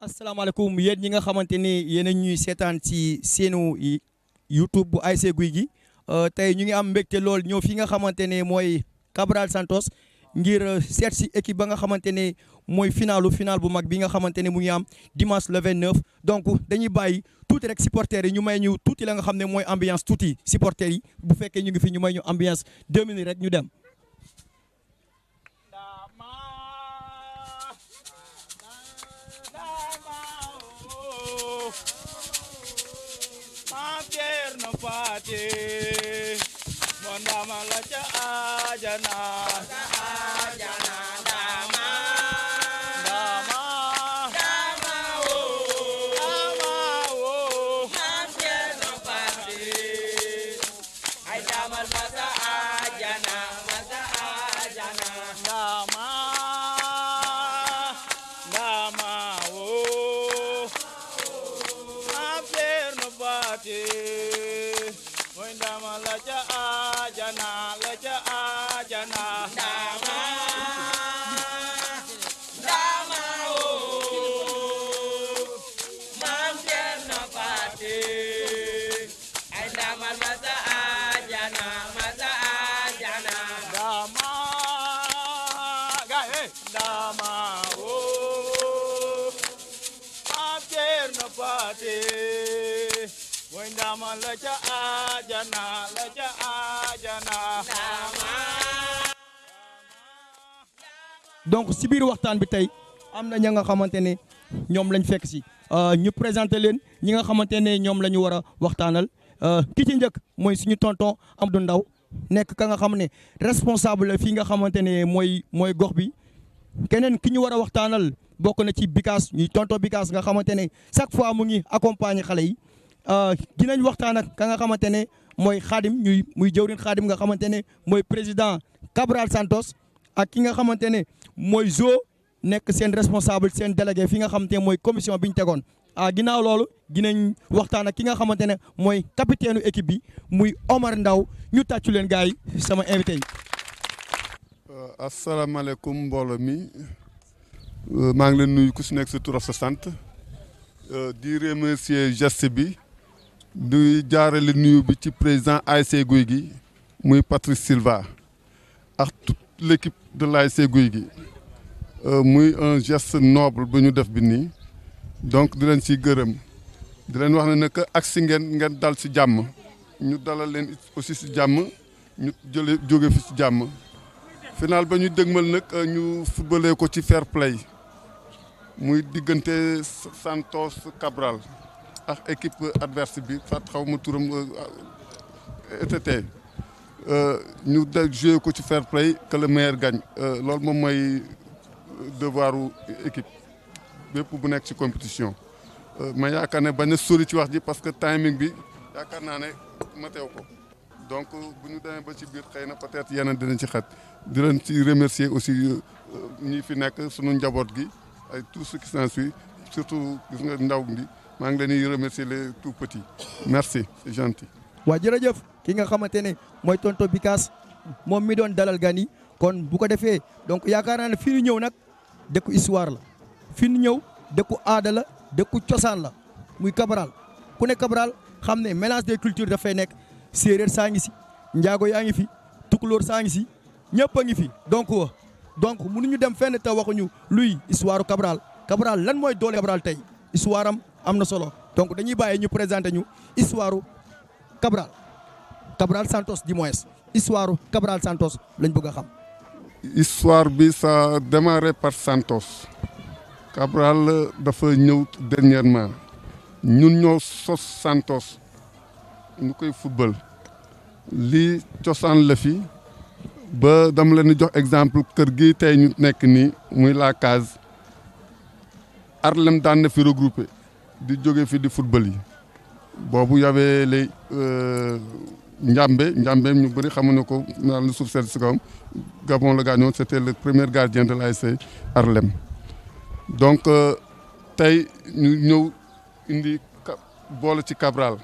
asalaamaaleykum yéen ñi nga xamante ni yéen a ñuy seetaan ci seenu YouTube bu ASC Gouy Gui tey ñu ngi am mbégte lool ñëw fi nga xamante ne mooy Cabral Santos ngir seet si équipe ba nga xamante ne mooy final bu mag bi nga xamante ne mu ngi am dimanche le 29 donc dañuy bàyyi tuuti rek supporters yi ñu may ñu tuuti la nga xam ne mooy ambiance tuuti supporters yi bu fekkee ñu ngi fi ñu may ñu ambiance 2 minutes rek ñu dem. Mondama la ca ajana dama o mamje no pati ay damal masa ajana dama o mamje no pati Mondama la ca ajana dama o mamje no pati ay damal masa ajana dama gae dama o mamje no pati Mondama la ca ajana donc si biir waxtaan bi tey am na ña nga xamante ne ñoom lañ fekk si ñu présenté leen ñi nga xamante ne ñoom la ñu war a waxtaanal ki ci njëkk mooy suñu tonton Amadou Ndaw nekk ka nga xam ne responsable la fii nga xamante ne mooy gox bi keneen ki ñu war a waxtaanal bokk na ci Bikaas ñuy tonton Bikaas nga xamante ne chaque fois mu ngi accompagner xale yi dinañ waxtaan ak ka nga xamante ne mooy Khadim muy jëwrin Khadim nga xamante ne mooy président Cabral Santos ak ki nga xamante ne mooy Zo nekk seen responsable seen délégué fi nga xamante ne mooy commission bi ñu tegoon ginnaaw loolu dinañ waxtaan ak ki nga xamante ne mooy capitaine u équipe bi muy Omar Ndaw ñu tàccu leen gars yi sama invité yi. asalaamaaleykum mbooloo mi maa ngi leen nuyu ku si nekk sa tur ak sa sant di remercier geste bi di jaarale nuyu bi ci président ASC Gouy Gui muy Patrice Silva ak toute l'équipe de l'ASC Gouy Gui muy un geste noble bu ñu def bi nii donc di leen siy gërëm di leen wax ne ne que ak si ngeen dal si jàmm ñu dalal leen aussi si jàmm ñu jóge fi si jàmm final ba ñu dëgmal nag ñu footballé ko ci fair play muy diggante Santos Cabral ak équipe adverse bi fat xaw ma turam ETT ñu joué ko ci fair play que le meilleur gagne loolu moom mooy devoiru équipe bépp bu nekk ci compétition ma yaakaar ne bañ a sori ci wax ji parce que timing bi yaakaar naa ne ma teew ko donc bu ñu demee ba ci biir xëy na peut-être yeneen dinañ ci xat di leen ci remercier aussi ñi fi nekk sunu njaboot gi ay tout ce qui s'ensuit surtout gis nga ndaw bi maa ngi leen di remercier les tout petits merci c'est gentil. waa jërëjëf ki nga xamante ne mooy tonton Bikaas moom mi doon dalal gan yi kon bu ko defee donc yaakaar naa ne fi ñu ñëw nag dëkku histoire la fi ñu ñëw dëkku aada la dëkku cosaan la muy Cabral ku ne Cabral xam ne mélange des cultures dafay nekk séeréer saa ngi si njaago yaa ngi fi tukulóor saa ngi si ñëpp a ngi fi donc mënuñu dem fenn te waxuñu luy histoire Cabral lan mooy doole Cabral tey histoire am na solo donc dañuy bàyyi ñu présenté ñu histoire Cabral Cabral Santos du moins histoire Cabral Santos lañ bëgg a xam. histoire bi ça a démarré par Santos Cabral dafa ñëw dernièrement ñun ñoo sos Santos ñu koy football lii cosaan la fi ba dama leen di jox exemple kër gi tey ñu nekk nii muy la case Harlem daan na fi regroupé di jóge fi di football yi boobu y avait les Njambe ñu bëri xamuñu ko naan lu suuf sedd si kawam Gabon la gaañoon c'était le premier gardien de l'ASC Harlem donc tey ñu ñëw indi boole ci Cabral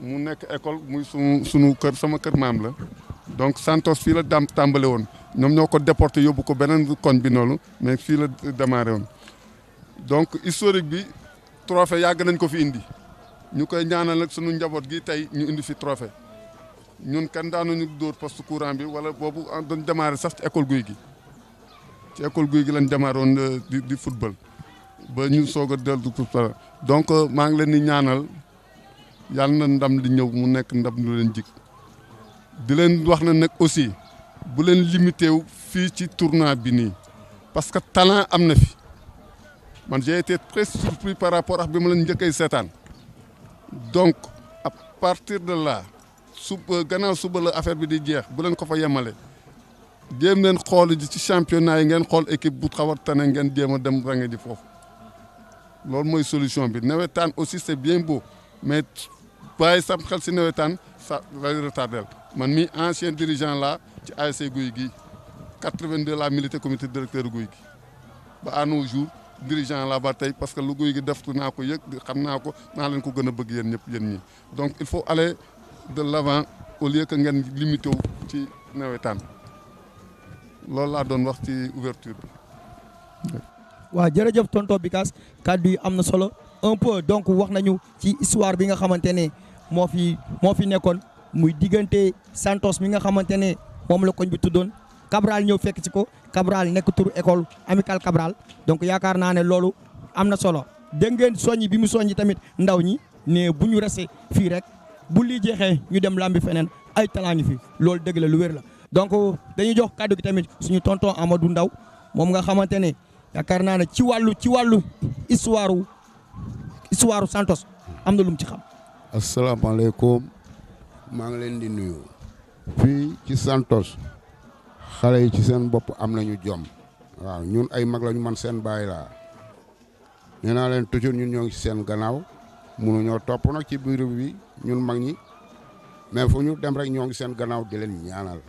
mu nekk école muy sunu kër sama kër maam la donc Santos fii la tàmbale woon ñoom ñoo ko déporté yóbbu ko beneen koñ bi noonu mais fii la démarré woon donc historique bi trophée yàgg nañ ko fi indi ñu koy ñaanal nag sunu njaboot gi tey ñu indi fi trophée ñun kan daanuñu dóor poste courant bi wala boobu doon démarré sax ci école guy gi ci école guy gi lañ démarré woon di football ba ñu soog a dellu donc maa ngi leen di ñaanal yàlla na ndam li ñëw mu nekk ndam lu leen jik di leen wax na nag aussi bu leen limité wu fii ci tournoi bi nii parce que talent am na fi man j'ai été très surpris par rapport ak bi ma leen njëkkay seetaan donc à partir de là gannaaw suba la affaire bi di jeex bu leen ko fa yemale jéem leen xool ji ci championnat yi ngeen xool équipe bu xaw a tane ngeen jéem a dem range ji foofu loolu mooy solution bi nawetaan aussi c'est bien beau mais bàyyi sam xel si nawetaan ça lay retardel man mi ancien dirigeant la ci ASC Guy gi 82 la milité comité directeur Guy gi ba à nos jours dirigeant la ba tey parce que lu Guy gi deftu naa ko yëg xam naa ko naa leen ko gën a bëgg yéen ñëpp yéen ñi donc il faut aller de l'avant au lieu que ngeen limité wu ci nawetaan loolu laa doon wax ci ouverture bi. waaw jërëjëf tonton Bicas kàddu yi am na solo un peu donc wax nañu ci histoire bi nga xamante ne moo fi nekkoon muy diggante Santos mi nga xamante ne moom la koñ bi tuddoon Cabral ñëw fekk ci ko Cabral nekk turu école Amical Cabral donc yaakaar naa ne loolu am na solo dégg ngeen soññi bi mu soññi tamit ndaw ñi ne bu ñu resee fii rek bu lii jeexee ñu dem lambi feneen ay talent ngi fi loolu dëgg la lu wér la donc dañuy jox kàddu gi tamit suñu tonton Amadou Ndaw moom nga xamante ne yaakaar naa ne ci wàllu histoire Santos am na lu mu ci xam. asalaamaaleykum maa ngi leen di nuyu fii ci Santos xale yi ci seen bopp am nañu jom waaw ñun ay mag lañu man seen baay laa nee naa leen toujours ñun ñoo ngi ci seen gannaaw mënuñoo topp nag ci biir bi ñun mag ñi mais fu ñu dem rek ñoo ngi seen gannaaw di leen ñaanal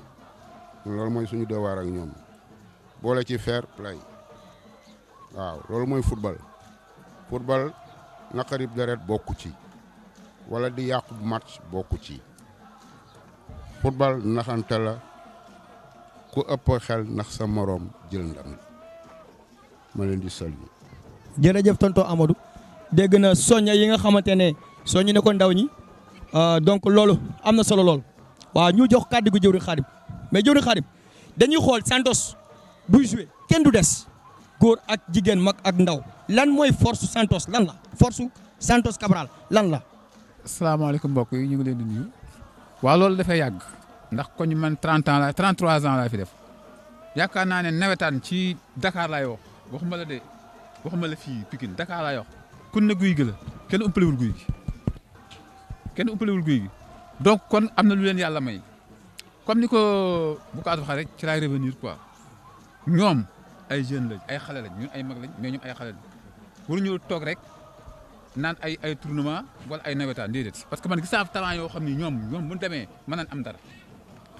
loolu mooy suñu devoir ak ñoom boole ci fair play waaw loolu mooy football naqarib deret bokku ci wala di yàqu match bokku ci football naxante la ku ëpp xel ndax sa moroom jël ndam ma leen di saluer. jërëjëf tonton Amadou dégg na soñña yi nga xamante ne soññu ne ko ndaw ñi donc loolu am na solo lool waaw ñu jox kàddu gu jëwri Xaadim mais jëwri Xaadim dañuy xool Santos buy joué kenn du des góor ak jigéen mag ak ndaw lan mooy force Santos lan la force Santos Cabral lan la. asalaamaaleykum mbokk yi ñu ngi leen di nuyu waaw loolu dafay yàgg ndax ko ñu man 33 ans laa fi def yaakaar naa ne nawetaan ci Dakar laay wax waxuma la fii Pikine Dakar laay wax kun ne guy gi la kenn ëppalewul guy gi donc kon am na lu leen yàlla may comme ni ko bu ko waxee rek ci laay revenir quoi ñoom ay jeunes lañ ay xale lañ ñun ay mag lañ mais ñoom ay xale lañ waruñu toog rek naan ay tournoi wala ay nawetaan déedéet parce que man gis naa talent yoo xam ni ñoom bu ñu demee mën nañ am dara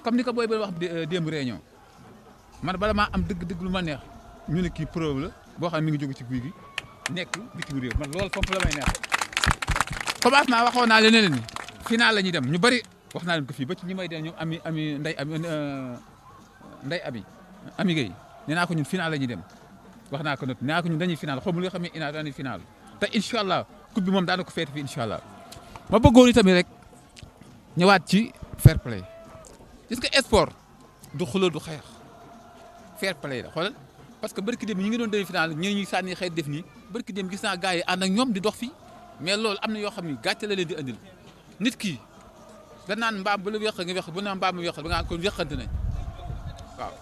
comme ni ko booy ba wax démb réunion man bala maa am dëgg lu ma neex ñu ne kii preuve la boo xam ne mi ngi jóge ci guy gi nekk bitim réew man loolu foofu la may neex commencement waxoon naa leen ne leen final la ñuy dem ñu bari wax naa leen ko fii ba ci ñi may dem ñoom ami Gueye nee naa ko ñun final la ñuy dem wax naa ko not nee naa ko ñun dañuy final xaw ma lu nga xam ne ina dañuy final te incha allah coupe bi moom daana ko feete fi incha allah ma bëggoon itamit rek ñëwaat ci fair play gis nga sport du xuloo du xeex fair play la xoolal parce que barki dem ñi ngi doon demi final ñi ñuy sànni xeet def nii barki dem gis naa gars yi ànd ak ñoom di dox fii mais loolu am na yoo xam ni gàcce la leen di andil nit ki dañ naan mbaam bu la wéq nga wéq bu naan mbaam mu wéq ba nga kon wéqante nañ waaw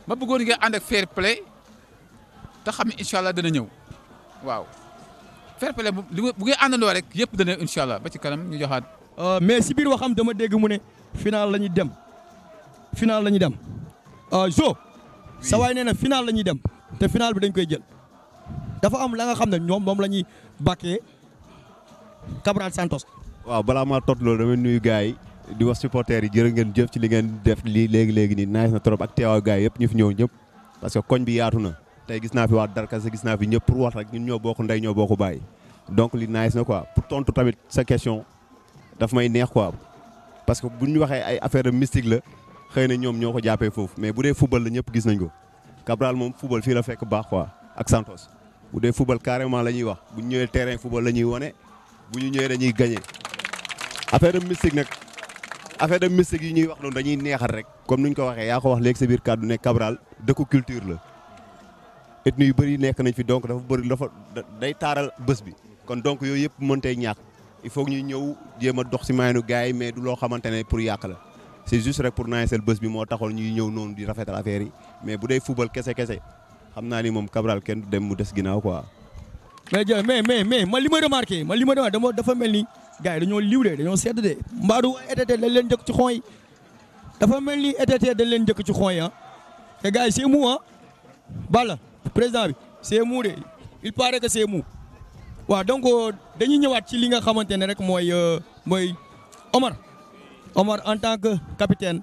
ma bëggoon ngeen ànd ak fair play te xam ne incha allah dana ñëw waaw fair play bu ngeen àndandoo rek yëpp dana incha allah ba ci kanam ñu joxaat. mais si biir waxam dama dégg mu ne final la ñuy dem final la ñuy dem Jo. sa waay nee na final la ñuy dem te final bi dañ koy jël dafa am la nga xam ne ñoom moom la ñuy bàkkee Cabral Santos. waaw balaa maa tot loolu damay nuyu gars yi di wax supporters yi jërë ngeen jëf ci li ngeen def lii léegi nii nice na trop ak teewaayu gars yi yëpp ñu fi ñëw ñëpp parce que koñ bi yaatu na tey gis naa fi waa Darkase gis naa fi ñëpp pour wax rek ñun ñoo bokk ndey ñoo bokk bàyyi donc li nice na quoi pour tontu tamit sa question daf may neex quoi parce que bu ñu waxee ay affaire de mystique la xëy na ñoom ñoo ko jàppee foofu mais bu dee football la ñëpp gis nañ ko Cabral moom football fii la fekk baax quoi ak Santos bu dee football carrément la ñuy wax bu ñu ñëwee terrain football la ñuy wane bu ñu ñëwee dañuy gagné affaire de mystique nag affaire de mystique yi ñuy wax noonu dañuy neexal rek comme ni ñu ko waxee yaa ko wax léegi sa biir kàddu ne Cabral dëkku culture la ethnie yu bëri nekk nañ fi donc dafa day taaral bés bi kon donc yooyu yëpp mëntey ñàkk il faut ñuy ñëw jéem a dox si maayanu gars yi mais du loo xamante ne pour yàq la c'est juste rek pour naajsel bés bi moo taxoon ñuy ñëw noonu di rafetal affaire yi mais bu dee football kese xam naa ni moom Cabral kenn du dem mu des ginnaaw quoi. mais man li ma remarqué dafa mel ni gars yi dañoo liw de dañoo sedd de mbaadu ETT dañ leen njëkk ci xon yi dafa mel ni ETT dañ leen njëkk ci xon yi te gars yi c'est mou Balla président bi c'est mou de il paraît que c'est mou waaw donc dañuy ñëwaat ci li nga xamante ne rek mooy Omar en tant que capitaine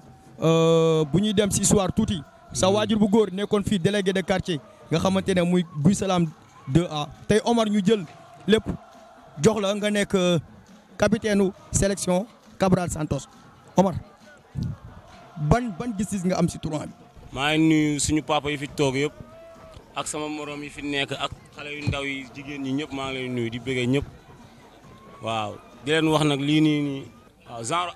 bu ñuy dem si soir tuuti sa waajur bu góor nekkoon fii délégué de quartier nga xamante ne muy Guy Salam 2A tey Omar ñu jël lépp jox la nga nekk capitaine u sélection Cabral Santos Omar ban gis-gis nga am si tournoi bi. maa ngi nuyu suñu papa yi fi toog yëpp ak sama morom yi fi nekk ak xale yu ndaw yi jigéen ñi ñëpp maa ngi lay nuyu di bëggee ñëpp waaw di leen wax nag lii nii waaw genre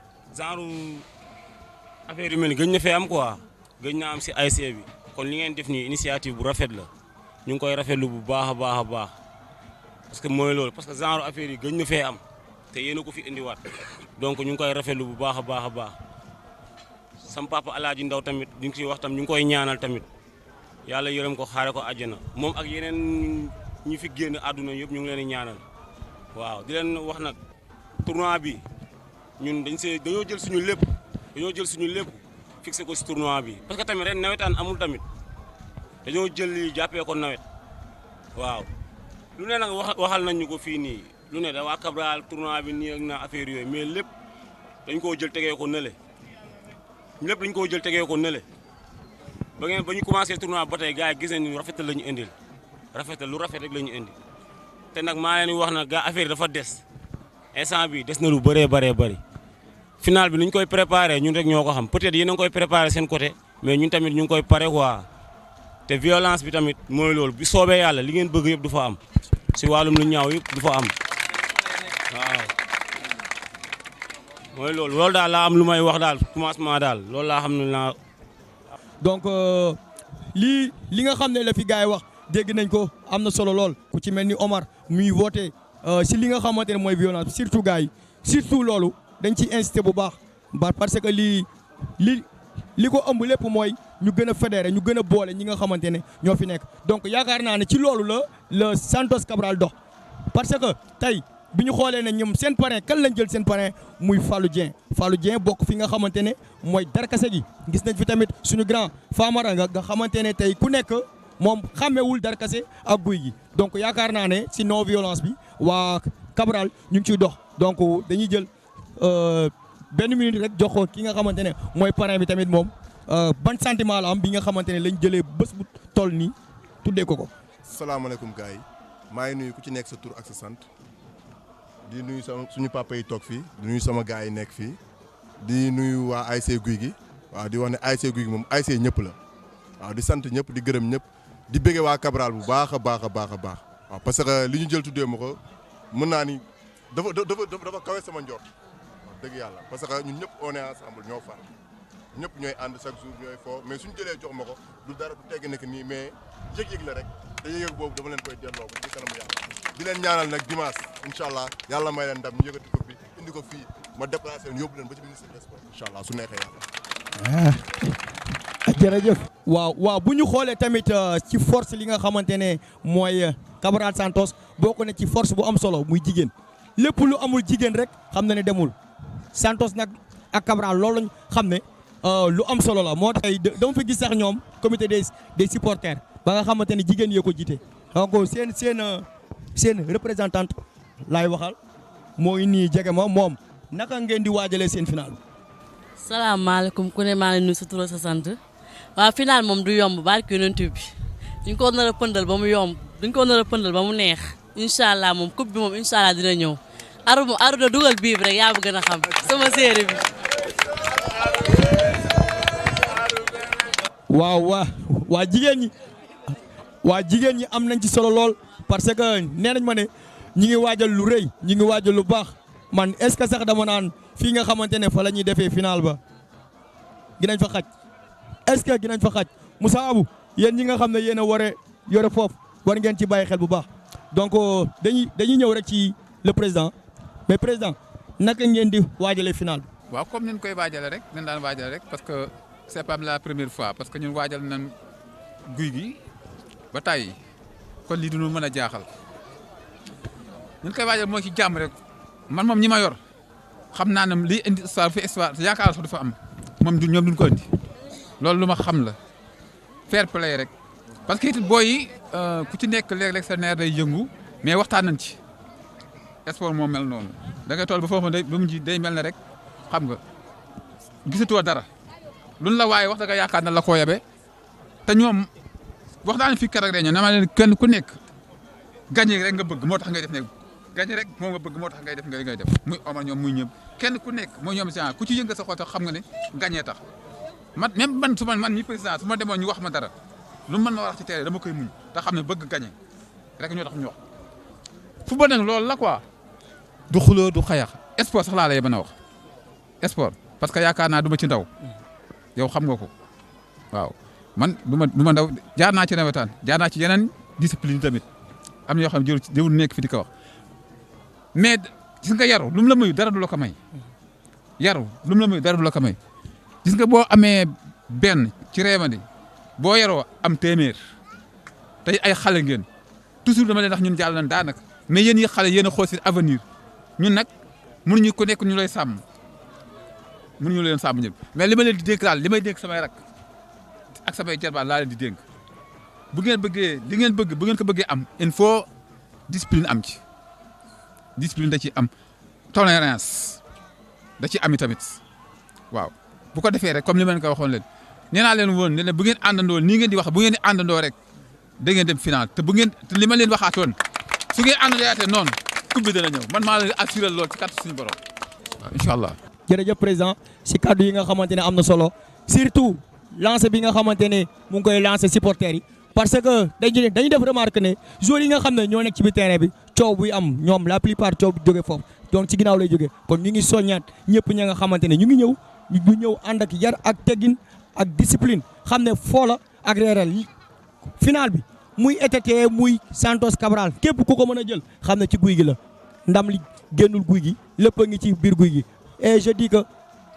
affaire yu mel ni gëj na fee am quoi gëj na am si ASC bi kon li ngeen def nii initiative bu rafet la ñu ngi koy rafetlu bu baax a baax parce que mooy loolu parce que genre affaire yi gëj na fee am te yéen a ko fi indiwaat donc ñu ngi koy rafetlu bu baax a baax sam papa Alaaji Ndaw tamit ñu ngi ciy wax tam ñu ngi koy ñaanal tamit yàlla yërëm ko xaare ko àjjana moom ak yeneen ñi fi génn àdduna yëpp ñu ngi leen di ñaanal waaw di leen wax nag tournoi bi ñun dañoo jël suñu lépp fixé ko si tournoi bi parce que tamit ren nawetaan amul tamit dañoo jël lii jàppee ko nawet waaw lu ne nag waxal nañ ñu ko fii nii lu ne da waa Cabral tournoi bi nii ak na affaire yooyu mais lépp dañ koo jël tegee ko nële ba ñu commencé tournoi ba tey gars yi gis nañ ni rafetal la ñu indil lu rafet rek la ñu indi te nag maa leen wax nag gars affaire dafa des instant bi des na lu bëree bëri final bi ni ñu koy préparé ñun rek ñoo ko xam peut-être yéen a ngi koy préparé seen côté mais ñun tamit ñu ngi koy pare quoi te violence bi tamit mooy loolu bi soobee yàlla li ngeen bëgg yëpp du fa am si wàllum lu ñaaw yëpp du fa am waaw mooy loolu daal laa am lu may wax daal commencement daal loolu laa xam ne naa. donc li nga xam ne la fi gars yi wax dégg nañ ko am na solo lool ku ci mel ni Omar muy woote si li nga xamante ne mooy violence bi surtout gars yi surtout loolu dañ ciy incité bu baax parce que li ko ëmb lépp mooy ñu gën a fédéré ñu gën a boole ñi nga xamante ne ñoo fi nekk donc yaakaar naa ne ci loolu la Santos Cabral dox parce que tey bi ñu xoolee ne ñoom seen parrain kan lañ jël seen parrain muy Fallou Dieng bokk fi nga xamante ne mooy Darkase gi gis nañ fi tamit suñu grand Famara nga xamante ne tey ku nekk moom xàmmewul Darkase ak Guy gi donc yaakaar naa ne si non violence bi waa Cabral ñu ngi ciy dox donc dañuy jël benn minute rek jox ko ki nga xamante ne mooy parrain bi tamit moom ban sentiment la am bi nga xamante ne lañ jëlee bés bu toll nii tuddee ko. salaamaaleykum gars yi maa ngi nuyu ku ci nekk sa tur ak sa sant di nuyu suñu papa yi toog fii di nuyu sama gars yi nekk fii di nuyu waa ASC Guy gi waaw di wax ne ASC Guy gi moom ASC ñëpp la waaw di sant ñëpp di gërëm ñëpp di bëggee waa Cabral bu baax a baax waaw parce que li ñu jël tuddee ma ko mën naa ni dafa kawe sama njort dëgg yàlla parce que ñun ñëpp on est ensemble ñoo far ñëpp ñooy ànd chaque jour ñooy foo mais suñu jëlee jox ma ko du dara du tegg nekk nii mais yëg-yëg la rek te yëg-yëg boobu dama leen koy delloo ko ci kanam yàlla di leen ñaanal nag dimanche incha allah yàlla may leen ndam ñu yëkkati ko bi indi ko fii ma déplacé leen yóbbu leen ba ci ministre des sports incha allah su neexee yàlla. jërëjëf. waaw bu ñu xoolee tamit ci force li nga xamante ne mooy Cabral Santos bokk na ci force bu am solo muy jigéen lépp lu amul jigéen rek xam na ne demul Santos nag ak Cabral loolu lañ xam ne lu am solo la moo tax dama fi gis sax ñoom comité des supporters ba nga xamante ne jigéen yee ko jiite donc seen représentante laay waxal moo ngi nii jege ma moom naka ngeen di waajalee seen final. salaamaaleykum ku ne maa ngi nuyu sa tur sa sant waaw final moom du yomb barke yonent bi duñ ko nar a pëndal ba mu yomb duñ ko nar a pëndal ba mu neex incha allah moom coupe bi moom incha allah dina ñëw aru da dugal bii bi rek yaa ma gën a xam sama série bi. waa jigéen ñi am nañ ci solo lool parce que nee nañ ma ne ñi ngi waajal lu rëy ñi ngi waajal lu baax man est-ce que sax dama naan fii nga xamante ne fa la ñuy defee final ba ginañ fa xaj est-ce que ginañ fa xaj Moussa Abou yéen ñi nga xam ne yéen a war a yore foofu war ngeen ci bàyyi xel bu baax donc dañuy ñëw rek ci le président mais président naka ngeen di waajalee final bi. waaw comme ni ñu koy waajalee rek nañ daan waajale rek parce que c'est pas la première fois parce que ñun waajal nañ guy gi ba tàyyi kon lii duñu mën a jaaxal ñun koy waajal mooy ci jàmm rek man moom ñi ma yor xam naa ne liy indi histoire fi histoire yaakaar sax dafa am moom ñoom duñ ko indi loolu lu ma xam la fair play rek parce que it booy yi ku ci nekk léeg-léeg sa neer day yëngu mais waxtaan nañ ci sport moo mel noonu da ngay toll ba foofu ba mu ji day mel ne rek xam nga gisatoo dara luñ la waaye wax da nga yaakaar na la koo yabe te ñoom wax naa ne fii keroog rek na ma leen kenn ku nekk gagné rek nga bëgg moo tax ngay def ne gagné rek moo nga bëgg moo tax ngay def muy Omar ñoom muy ñëpp kenn ku nekk mooy ñoom si ku ci yënga sa xol tax xam nga ne gagné tax man même man mi président su ma demoon ñu wax ma dara lu mën ma wax ci terrain dama koy muñ te xam ne bëgg gagné rek ñoo tax ñu wax football nag loolu la quoi du xuloo du xayax sport sax laa lay mën a wax sport parce que yaakaar naa du ma ci ndaw yow xam nga ko waaw man du ma ndaw jaar naa ci nawetaan jaar naa ci yeneen discipline tamit am na yoo xam ne jërul nekk fi di ko wax mais gis nga yaru lu mu la mayu dara du la ko may yaru lu mu la mayu dara du la ko may gis nga boo amee benn ci réewandi boo yaroo am téeméer tey ay xale ngeen toujours dama leen wax ñun jàll nañ daanaka mais yéen yi xale yéen a xool seen avenir ñun nag mënuñu ko nekk ñu lay sàmm mënuñu leen sàmm ñëpp mais li ma leen di dénk daal li may dénk samay rak ak samay jarbaat laa leen di dénk bu ngeen bëggee li ngeen bëgg bu ngeen ko bëggee am il faut discipline am ci discipline da ci am tolérance da ci am tamit waaw bu ko defee rek comme li ma leen ko waxoon leen nee naa leen woon ne leen bu ngeen àndandoo nii ngeen di wax bu ngeen di àndandoo rek da ngeen dem final te bu ngeen te li ma leen waxaatoon su ngeen àndandoo yaatee noonu coupe bi dana ñëw man maa leen assuré lool ci kàttan suñu borom waaw incha allah. jërëjëf président si kaddu yi nga xamante ne am na solo surtout lancé bi nga xamante ne mu ngi koy lancé supporters yi parce que dañuy def remarque ne joueurs yi nga xam ne ñoo nekk ci biir terrain bi coow buy am ñoom la plupart coow bu jógee foofu donc ci ginnaaw lay jógee kon ñu ngi soññaat ñëpp ña nga xamante ne ñu ngi ñëw ànd ak yar ak teggin ak discipline xam ne foola ak reeral final bi muy ETT muy Santos Cabral képp ku ko mën a jël xam ne ci guy gi la ndam li génnul guy gi lépp a ngi ci biir guy gi et je dis que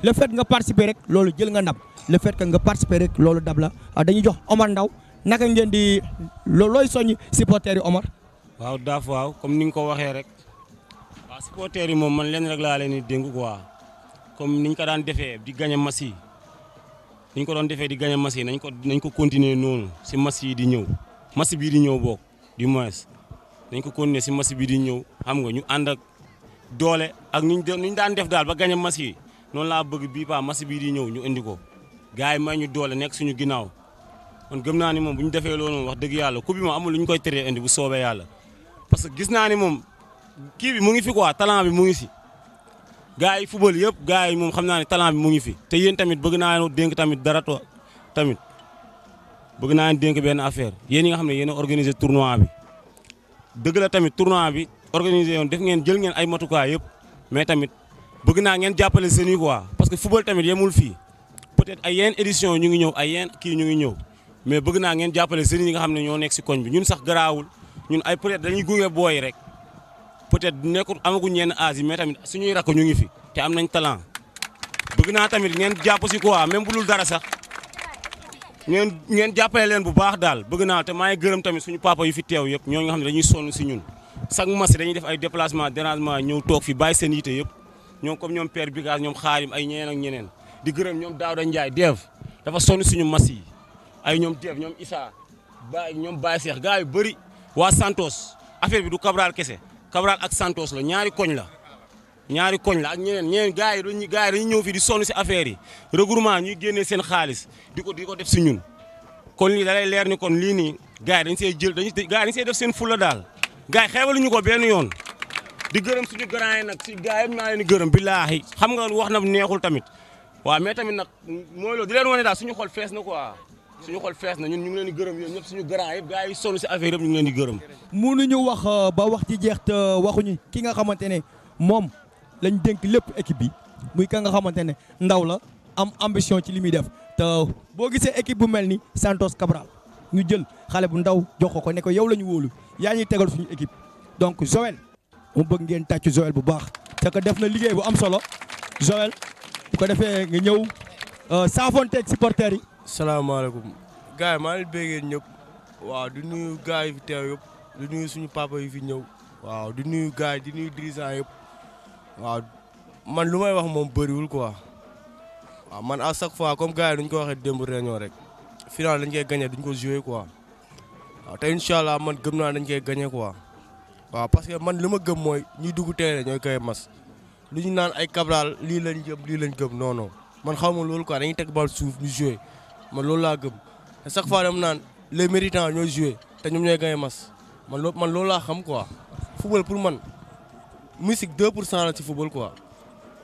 le fait nga participer rek loolu jël nga ndam le fait que nga participer rek loolu dab la dañuy jox Omar Ndaw naka ngeen di looy soññ supporters yi Omar. waaw daaf waaw comme ni nga ko waxee rek waaw supporters yi moom man leen rek laa leen di dénk quoi comme niñ ko daan defee di gagné match yi niñ ko doon defee di gagné match yi nañ ko continuer noonu si match yi di ñëw match bii di ñëw boog du moins nañ ko continuer si match bii di ñëw xam nga ñu ànd ak doole ak ñu daan def daal ba gagné match yi noonu laa bëgg bii pa match bii di ñëw ñu indi ko gars yi may ñu doole nekk suñu ginnaaw man gëm naa ni moom bu ñu defee loolu moom wax dëgg yàlla coupe bi moom amul lu ñu koy teree indi bu soobee yàlla parce que gis naa ni moom kii bi mu ngi fi quoi talent bi mu ngi si gars yi football yëpp gars yi moom xam naa ne talent bi mu ngi fi te yéen tamit bëgg naa leen dénk tamit dara tamit bëgg naa leen dénk benn affaire yéen yi nga xam ne yéen a organisé tournoi bi dëgg la tamit tournoi bi organisé yoon def ngeen jël ngeen ay matukaay yëpp mais tamit bëgg naa ngeen jàppale seen yi quoi parce que football tamit yemul fii peut-être ay yenn édition ñu ngi ñëw ay yenn kii ñu ngi ñëw mais bëgg naa ngeen jàppale seen yi nga xam ne ñoo nekk si koñ bi ñun sax garaawul ñun ay peut-être dañuy gunge booy rek peut-être nekkul amaguñ yenn âge yi mais tamit suñuy rakk ñu ngi fi te am nañ talent bëgg naa tamit ngeen jàpp si quoi même bu dul dara sax ngeen jàppale leen bu baax daal bëgg naa te maa ngi gërëm tamit suñu papa yu fi teew yëpp ñoo nga xam ne dañuy sonn si ñun chaque match dañuy def ay déplacement dérangement ñëw toog fi bàyyi seen yite yëpp ñoom comme ñoom Père Bigas ñoom Xaarim ay ñeneen ak ñeneen di gërëm ñoom Daouda Ndiaye Dev dafa sonn suñu match yi ay ñoom Dev ñoom Issa Baye ñoom Baye Cheikh gars yu bëri waa Santos affaire bi du Cabral kese Cabral ak Santos la ñaari koñ la ak ñeneen gars yi dañuy ñëw fii di sonn si affaire yi regroupement ñuy génnee seen xaalis di ko def si ñun kon lii da lay leer ni kon lii nii gars yi dañ see def seen fulla daal gars yi xeebaluñu ko benn yoon di gërëm suñu grand yi nag si gars yëpp naa leen di gërëm billaahi xam nga wax na neexul tamit waaw mais tamit nag mooy loolu di leen wane daal suñu xol fees na quoi suñu xol fees na ñun ñu ngi leen di gërëm yéen ñëpp suñu grand yëpp gars yi sonn si affaire yëpp ñu ngi leen di gërëm. mënuñu wax ba wax ci jeex te waxuñu ki nga xamante ne moom lañ dénk lépp équipe bi muy ka nga xamante ne ndaw la am ambition ci li muy def te boo gisee équipe bu mel ni Santos Cabral ñu jël xale bu ndaw jox ko ne ko yow la ñu wóolu yaa ñuy tegal suñu équipe donc Joël mu bëgg ngeen tàcc Joël bu baax te que def na liggéey bu am solo Joël bu ko defee nga ñëw saafonteeg supporters yi. salaamaaleykum gars yi maa ngi béggee ñëpp waaw di nuyu gars yi fi teew yëpp di nuyu suñu papa yi fi ñëw waaw di nuyu gars yi di nuyu dirigeant yëpp waaw man lu may wax moom bëriwul quoi waaw man à chaque fois comme gars yi duñ ko waxee démb réunion rek final dañ koy gagné duñ ko joué quoi waaw te incha allah man gëm naa dañ koy gagné quoi waaw parce que man li ma gëm mooy ñuy dugg terrain ñooy koy mas lu ñu naan ay Cabral lii lañ gëm non non man xaw ma loolu quoi dañuy teg bal suuf ñu joué man loolu laa gëm te chaque fois dama naan les méritants ñooy joué te ñoom ñooy gagné mas man loolu laa xam quoi football pour man musique 2% la ci football quoi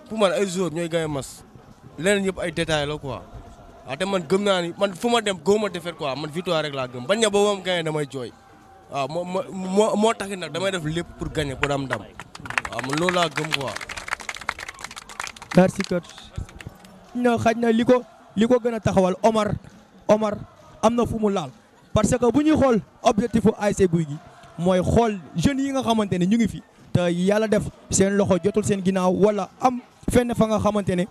pour man ay joueurs ñooy gagné mas leneen yëpp ay détails la quoi waaw te man gëm naa ni man fu ma dem góoma defet quoi man victoire rek laa gëm bañ na ba moom gagné damay jooy waaw moo taxit nag damay def lépp pour gagné pour am ndam waaw man loolu laa gëm quoi. merci coach. xaj na li ko gën a taxawal Omar am na fu mu laal parce que bu ñuy xool objectif u ASC Gouy Gui mooy xool jeunes yi nga xamante ne ñu ngi fi te yàlla def seen loxo jotul seen ginnaaw wala am fenn fa nga xamante ne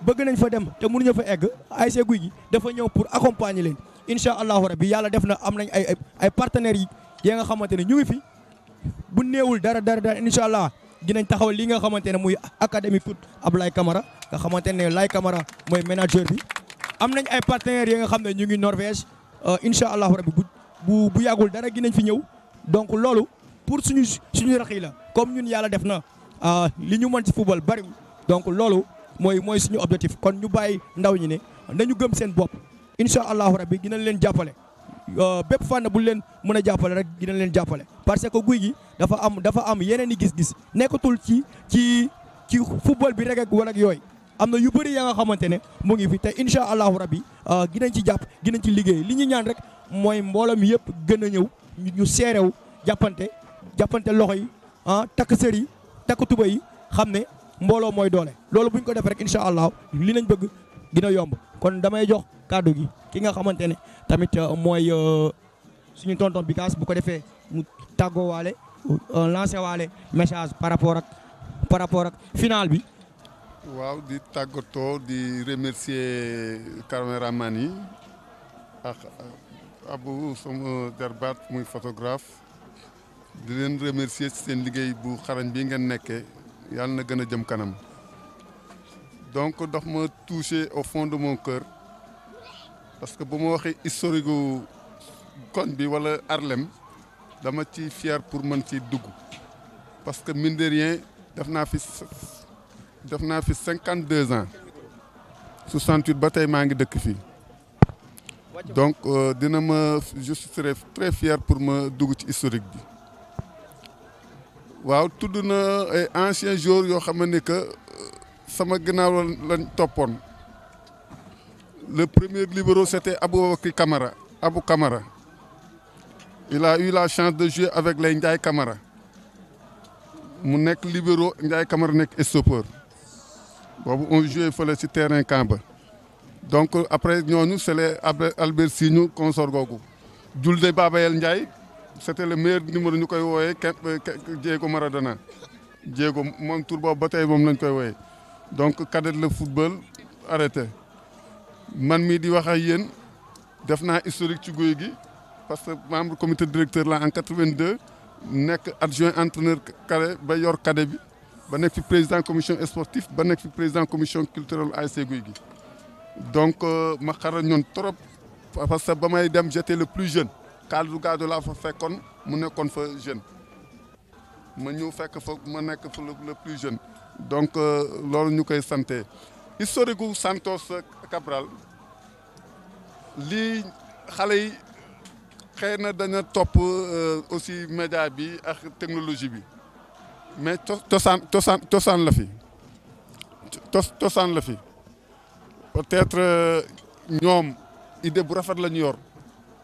bëgg nañ fa dem te mënuñu fa egg ASC Gouy Gui dafa ñëw pour accompagner leen incha allahu rabbi yàlla def na am nañ ay partenaires yi nga xamante ne ñu ngi fi bu néewul dara incha allah dinañ taxaw li nga xamante ne muy académie foot Ablaye Camara nga xamante ne Laye Camara mooy manager bi am nañ ay partenaires yi nga xam ne ñu ngi Norvège incha allahu rabbi bu yàggul dara gi nañ fi ñëw donc loolu pour suñu rax yi la comme ñun yàlla def na li ñu mën ci football bariwul donc loolu mooy suñu objectif kon ñu bàyyi ndaw ñi ne nañu gëm seen bopp incha allahu rabbi dinañ leen jàppale bépp fànn bu leen mën a jàppale rek dinañ leen jàppale parce que Gouy Gui dafa am yeneen i gis-gis nekkatul ci football bi rek ak wala ak yooyu am na yu bëri ya nga xamante ne mu ngi fi te incha allahu rabbi dinañ ci jàpp dinañ ci liggéey li ñu ñaan rek mooy mbooloo mi yëpp gën a ñëw ñu seerew jàppante loxo yi takk sër yi takk tuba yi xam ne mbooloo mooy doole loolu bu ñu ko def rek incha allah li nañ bëgg dina yomb kon damay jox kàddu gi ki nga xamante ne tamit mooy suñu tonton Bigas bu ko defee mu tàggoo waale lancé waale message par rapport ak final bi. waaw di tàggatoo di remercier caméraman yi ak Abou sama jarbaat muy photographe di leen remercier ci seen liggéey bu xarañ bi ngeen nekkee yàlla na gën a jëm kanam donc daf ma touché au fond de mon cœur parce que bu ma waxee historique gu koñ bi wala Harlem dama ci fier pour mën ci dugg parce que mine de rien def naa fi 52 ans 68 ba tey maa ngi dëkk fii donc dina ma je serai très fier pour ma dugg ci historique bi waaw tudd na ay anciens joueurs yoo xam ne que sama ginnaaw lañ toppoon le premier libéro c'était Abou Camara il a eu la chance de jouer avec les Ndiaye Camara mu nekk libéro Ndiaye Camara nekk stoppeur boobu on joué fële ci terrain camp ba donc après ñooñu c'est les Albert Signou consort googu Julde Babayel Ndiaye c'était le meilleur numéro ñu koy wooyee Diego Maradona Diego moom tur boobu ba tey moom lañ koy wooyee donc cadet le football arrêté man mii di wax ak yéen def naa historique ci Gouye Gui parce que membre comité directeur la en 82 nekk adjoint entraîneur cadet ba yor cadet bi ba nekk fi président commission sportive ba nekk fi président commission culturelle ASC Gouye Gui donc ma xara ñoon trop parce que ba may dem j'étais le plus jeune Kalidou Gado laa fa fekkoon mu nekkoon fa jeune ma ñëw fekk fa ma nekk fa le plus jeune donc loolu ñu koy santé historique gu Santos Cabral lii xale yi xëy na daña topp aussi média bi ak technologie bi mais cosaan la fi cosaan la fi peut-être ñoom idée bu rafet la ñu yor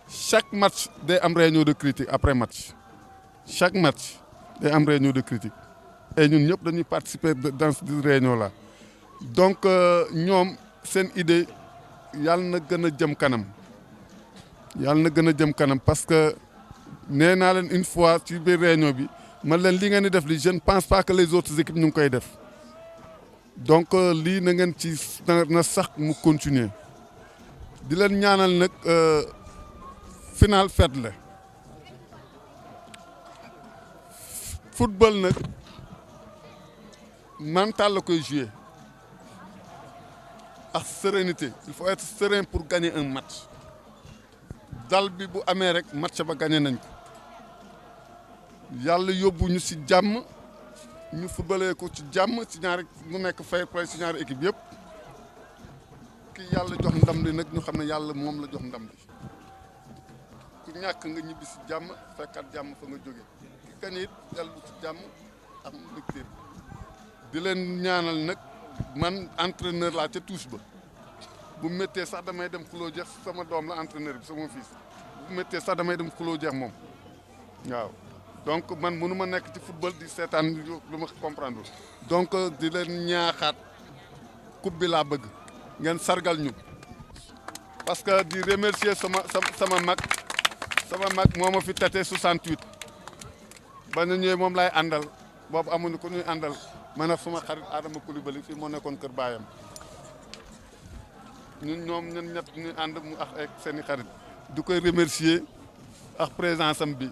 chaque match day am réunion de critique après match chaque match day am réunion de critique et ñun ñëpp dañuy participer dans cette réunion là donc ñoom seen idée yàlla na gën a jëm kanam yàlla na gën a jëm kanam parce que nee naa leen une fois ci biir réunion bi man leen li ngeen di def li je ne pense pas que les autres équipes ñu ngi koy def donc lii na ngeen ci na sax mu continuer di leen ñaanal nag final fête la football nag mental la koy jouer ak sérénité il faut être serein pour gagner un match dal bi bu amee rek match ba gagné nañ ko yàlla yóbbu ñu ci jàmm ñu footballee ko ci jàmm ci ñaari mu nekk fair play ci ñaari équipe yëpp ki yàlla jox ndam li nag ñu xam ne yàlla moom la jox ndam li ku ñàkk nga ñibbi ci jàmm fekkat jàmm fa nga jóge ki gagné it dellu ci jàmm am mbégte di leen ñaanal nag man entraîneur laa ca touche ba bu méttee sax damay dem xuloo jeex sama doom la entraîneur bi sama fils bu méttee sax damay dem xuloo jeex moom waaw donc man mënu ma nekk ci football di seetaan lu ma comprendre donc di leen ñaaxaat coupe bi laa bëgg ngeen sargal ñu parce que di remercier sama mag moo ma fi tete 68 ba ñu ñëwee moom laay àndal boobu amuñu ko ñuy àndal man ak suma xarit Adama Coulibaly fii moo nekkoon kër baayam ñun ñett ñu ànd mu ak seeni xarit di koy remercier ak présence am bi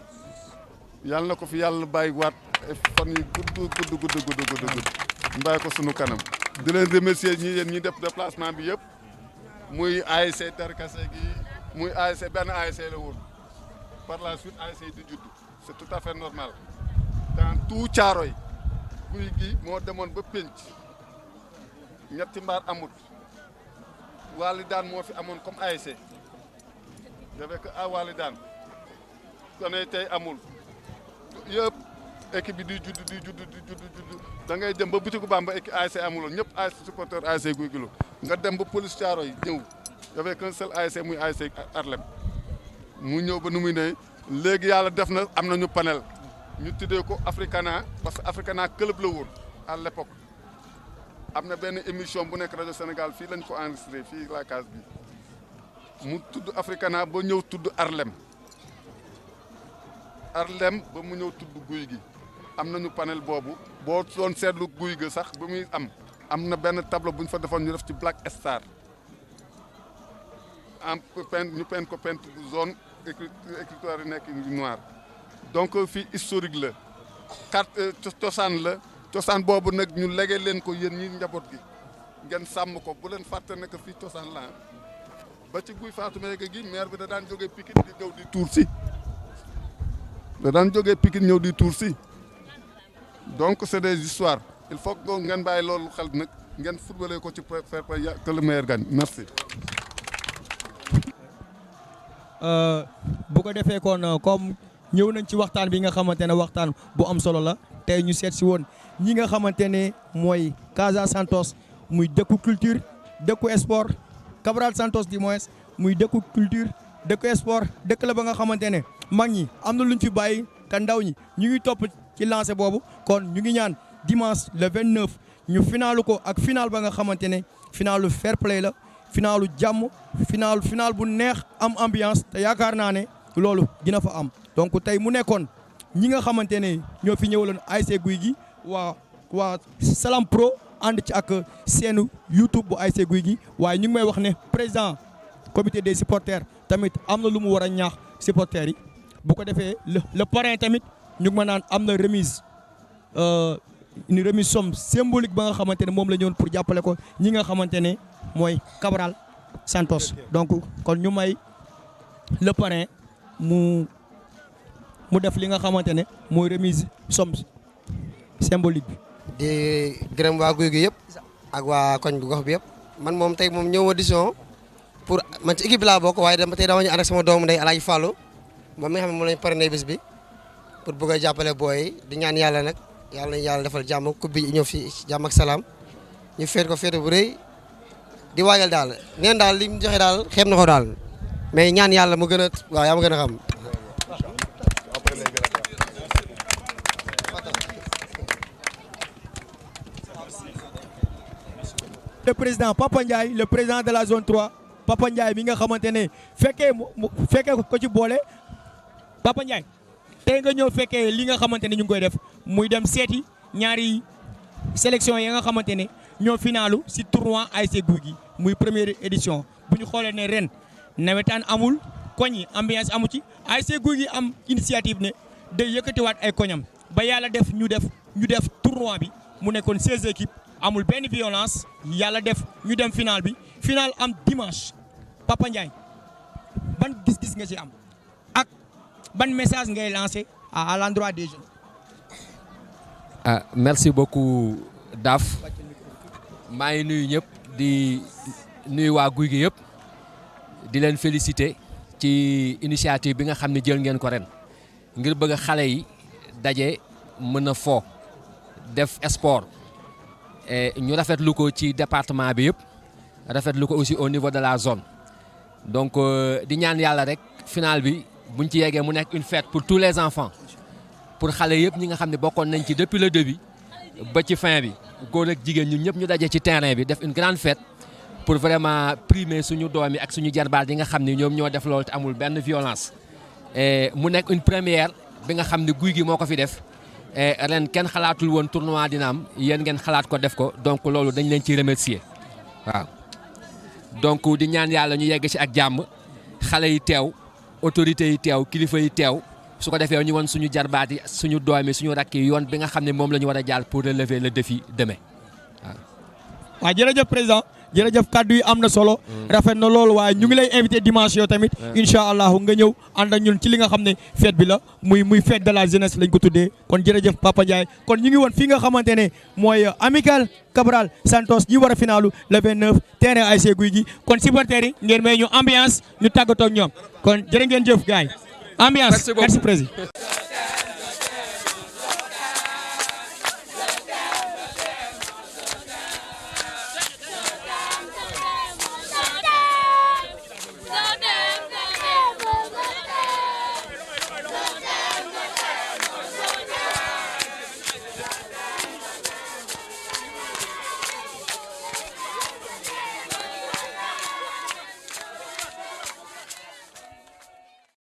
yàlla na ko fi yàlla bàyyi waat fan yi gudd mbàyyi ko sunu kanam di leen remercier ñi def déplacement bi yëpp muy ASC Darkase gi muy ASC benn ASC la woon par la suite ASC di judd c'est tout à fait normal dans tout Thiaroye Gouye Gui moo demoon ba penc ñetti mbaar amut Walidaan moo fi amoon comme ASC y'avait que Walidaan koney tey amul yëpp équipe bi di judd da ngay dem ba bitigu Bamba équipe ASC amuloon ñëpp ASC supporteur ASC Gouye Gui nga dem ba police Thiaroye ñëw y'avait qu'un seul ASC muy ASC Arlem mu ñëw ba nu muy ne léegi yàlla def na am nañu panel ñu tuddee ko Africana parce que Africana club la woon à l'époque am na benn émission bu nekk rajo Sénégal fii lañ ko enregistré fii la case bi mu tudd Africana ba ñëw tudd Arlem ba mu ñëw tudd Gouye Gui am nañu panel boobu boo doon seetlu Gouye Gui sax ba muy am na benn tableau bu ñu fa defoon ñu def ci Black Star ñu peint ko peinture bu zone écritoire yi nekk noir donc fii historique la carte cosaan boobu nag ñu legee leen ko yéen ñi njaboot gi ngeen sàmm ko bu leen fàtte ne que fii cosaan la ba ci Guy Fatou Mbengue gi maire bi da daan jógee Pikine di ñëw di tuur si ñëw di tuur si donc c'est des histoires il faut que ngeen bàyyi loolu xel nag ngeen footballé ko ci faire que le meilleur gagne merci. bu ko defee kon comme ñëw nañ ci waxtaan bi nga xamante ne waxtaan bu am solo la tey ñu seet si woon ñi nga xamante ne mooy Casa Santos muy dëkku culture dëkku sport Cabral Santos du moins muy dëkku culture dëkku sport dëkk la ba nga xamante ne mag ñi am na luñ fi bàyyi te ndaw ñi ñu ngi topp ci lancé boobu kon ñu ngi ñaan dimanche le 29 ñu finalu ko ak final ba nga xamante ne finalu fair play la finalu jàmm final bu neex am ambiance te yaakaar naa ne loolu dina fa am donc tey mu nekkoon ñi nga xamante ne ñoo fi ñëwaloon ASC Gouy Gui waa Salam Pro ànd ci ak seen YouTube bu ASC Gouy Gui waaye ñu ngi may wax ne président comité des supporters tamit am na lu mu war a ñaax supporters yi bu ko defee le parrain tamit ñu ngi ma naan am na remise une remise somme symbolique ba nga xamante ne moom la ñëwoon pour jàppale ko ñi nga xamante ne mooy Cabral Santos donc kon ñu may le parrain mu def li nga xamante ne mooy remise somme symbolique bi. di gërëm waa Gouy Gui yëpp ak waa koñ bu gox bi yëpp man moom tey moom ñëw audition pour man ci équipe bi laa bokk waaye tey dama ñu ànd ak sama doomu ndey Alaaji Fallou moom mi nga xam ne moom lañu parrainé bis bi pour bëgg a jàppale booy di ñaan yàlla nag yàlla nañu yàlla defal jàmm coupe bi ñëw fi jàmm ak salaam ñu féet ko féete bu rëy di waajal daal neen daal li mu joxe daal xeeb na ko daal mais ñaan yàlla mu gën a waaw yaa ma gën a xam. le président Papa Ndiaye le président de la zone 3 Papa Ndiaye mi nga xamante ne fekkee ko ci boole Papa Ndiaye tey nga ñëw fekkee li nga xamante ne ñu ngi koy def muy dem seeti ñaari sélection yi nga xamante ne ñoo finalu si tournoi ASC Gouy Gui muy première édition bu ñu xoolee ne ren nawetaan amul koñ yi ambiance amu ci ASC Gouy Gui am initiative ne day yëkkatiwaat ay koñam ba yàlla def ñu def tournoi bi mu nekkoon 16 équipes amul benn violence yàlla def ñu dem final bi final am dimanche Papa Ndiaye ban gis-gis nga ci am ak ban message ngay lancé à l'endroit des jeunes. Merci beaucoup Daf maa ngi nuyu ñëpp di nuyu waa Gouy Gui yëpp di leen féliciter ci initiative bi nga xam ne jël ngeen ko ren ngir bëgg a xale yi daje mën a fo def sport ñu rafetlu ko ci département bi yëpp rafetlu ko aussi au niveau de la zone donc di ñaan yàlla rek final bi buñ ci yeggee mu nekk une fête pour tous les enfants pour xale yëpp ñi nga xam ne bokkoon nañ ci depuis le début ba ci fin bi góor ak jigéen ñun ñëpp ñu daje ci terrain bi def une grande fête pour vraiment primer suñu doom yi ak suñu jarbaat yi nga xam ne ñoom ñoo def loolu te amul benn violence mu nekk une première bi nga xam ne Gouy Gui moo ko fi def ren kenn xalaatul woon tournoi dina am yéen ngeen xalaat ko def ko donc loolu dañ leen ciy remercier waaw donc di ñaan yàlla ñu yegg ci ak jàmm xale yi teew autorités yi teew kilifa yi teew su ko defee ñu won suñu jarbaat yi suñu doom yi suñu rakk yi yoon bi nga xam ne moom la ñu war a jàll pour relever le défi demain waaw jërëjëf président jërëjëf kaddu yi am na solo rafet na loolu waaye ñu ngi lay invité dimanche yoo tamit incha allahu nga ñëw ànd ak ñun ci li nga xam ne fête bi la muy fête de la jeunesse lañ ko tuddee kon jërëjëf Papa Ndiaye kon ñu ngi woon fii nga xamante ne mooy amical Cabral Santos ñi war a finalu le 29 terrain ASC Gouy Gui kon supporters yi ngeen may ñu ambiance ñu tàggatoo ak ñoom kon jërë ngeen jëf gars yi ambiance merci président